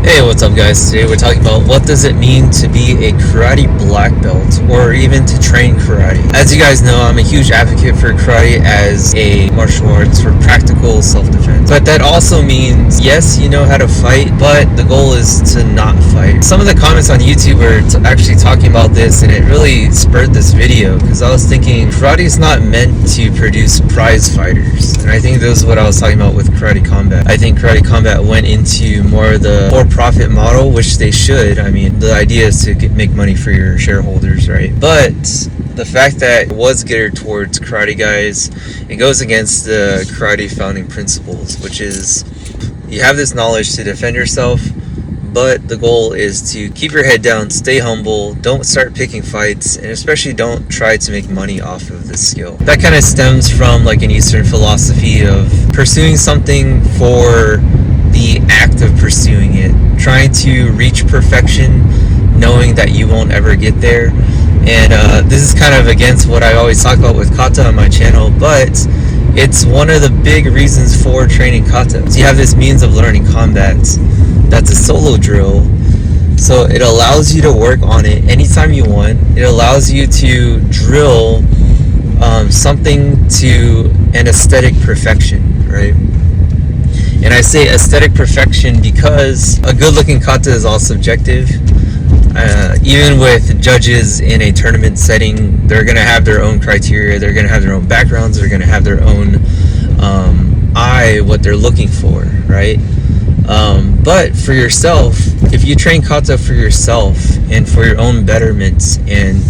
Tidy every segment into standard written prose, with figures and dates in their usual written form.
Hey, what's up guys? Today we're talking about what does it mean to be a karate black belt or even to train karate. As you guys know, I'm a huge advocate for karate as a martial arts for practical self-defense. But that also means, yes, you know how to fight, but the goal is to not fight. Some of the comments on YouTube were actually talking about this, and it really spurred this video because I was thinking karate is not meant to produce prize fighters. And I think this is what I was talking about with Karate Combat. I think Karate Combat went into more the for-profit model, which they should. I mean, the idea is to make money for your shareholders, right? But the fact that it was geared towards karate guys, it goes against the karate founding principles, which is you have this knowledge to defend yourself, but the goal is to keep your head down, stay humble, don't start picking fights, and especially don't try to make money off of this skill. That kind of stems from like an Eastern philosophy of pursuing something for the act of pursuing it, trying to reach perfection, knowing that you won't ever get there. And this is kind of against what I always talk about with Kata on my channel, but it's one of the big reasons for training Kata. So you have this means of learning combat that's a solo drill, so it allows you to work on it anytime you want. It allows you to drill something to an aesthetic perfection, right? And I say aesthetic perfection because a good-looking kata is all subjective. Even with judges in a tournament setting, they're going to have their own criteria, they're going to have their own backgrounds, they're going to have their own what they're looking for, right? But for yourself, if you train kata for yourself and for your own betterment and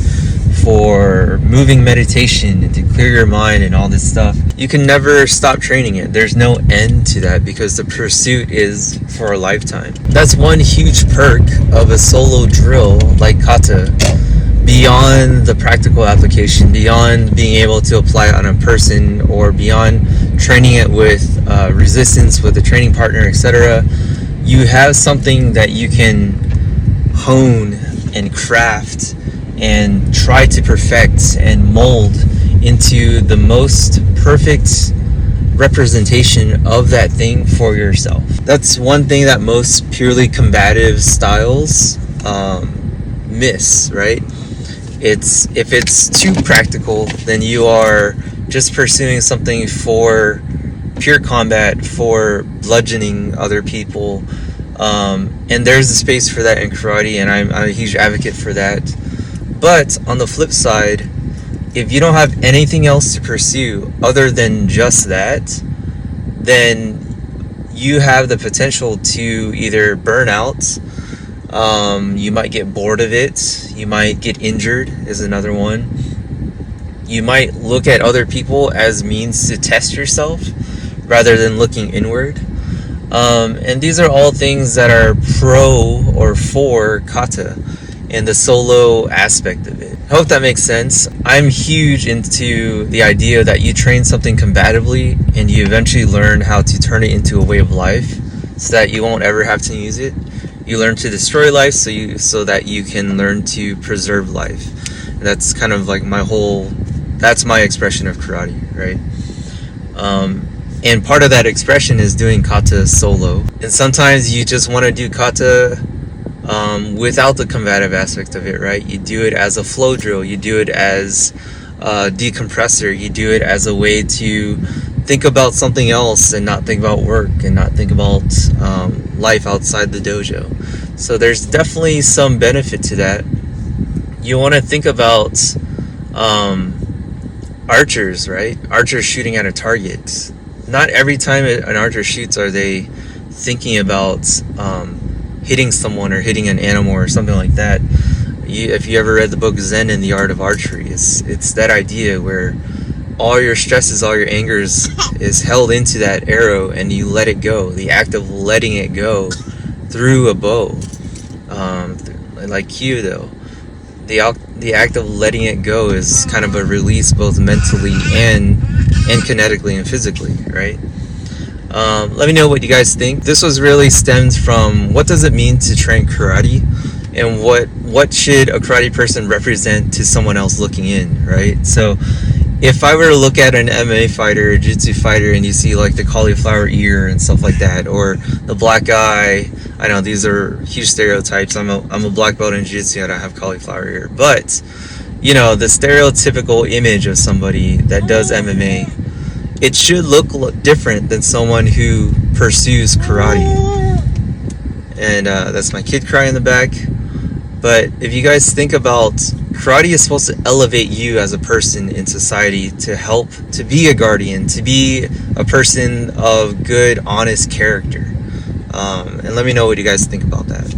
for moving meditation and to clear your mind and all this stuff, you can never stop training it. There's no end to that because the pursuit is for a lifetime. That's one huge perk of a solo drill like kata, beyond the practical application, beyond being able to apply it on a person or beyond training it with resistance with a training partner, etc. You have something that you can hone and craft and try to perfect and mold into the most perfect representation of that thing for yourself. That's one thing that most purely combative styles miss, right? If it's too practical, then you are just pursuing something for pure combat, for bludgeoning other people, and there's a space for that in karate, and I'm a huge advocate for that. But on the flip side, if you don't have anything else to pursue other than just that, then you have the potential to either burn out, you might get bored of it, you might get injured is another one. You might look at other people as means to test yourself rather than looking inward. And these are all things that are pro or for kata and the solo aspect of it. I hope that makes sense. I'm huge into the idea that you train something combatively and you eventually learn how to turn it into a way of life so that you won't ever have to use it. You learn to destroy life so that you can learn to preserve life. And that's kind of like that's my expression of karate, right? And part of that expression is doing kata solo. And sometimes you just want to do kata without the combative aspect of it, right? You do it as a flow drill, you do it as a decompressor, you do it as a way to think about something else and not think about work and not think about life outside the dojo. So there's definitely some benefit to that. You want to think about archers, right? Archers shooting at a target. Not every time an archer shoots are they thinking about hitting someone or hitting an animal or something like that. If you ever read the book Zen and the Art of Archery, it's that idea where all your stresses, all your angers is held into that arrow and you let it go. The act of letting it go through a bow, like Kyudo, the act of letting it go is kind of a release both mentally and kinetically and physically, right? Let me know what you guys think. This was really stems from what does it mean to train karate and what should a karate person represent to someone else looking in, right? So if I were to look at an MMA fighter, a jiu-jitsu fighter, and you see like the cauliflower ear and stuff like that, or the black eye, I know these are huge stereotypes. I'm a black belt in jiu-jitsu. I don't have cauliflower ear, but you know, the stereotypical image of somebody that does MMA, it should look different than someone who pursues karate. And that's my kid crying in the back. But if you guys think about, karate is supposed to elevate you as a person in society, to help, to be a guardian, to be a person of good, honest character. And let me know what you guys think about that.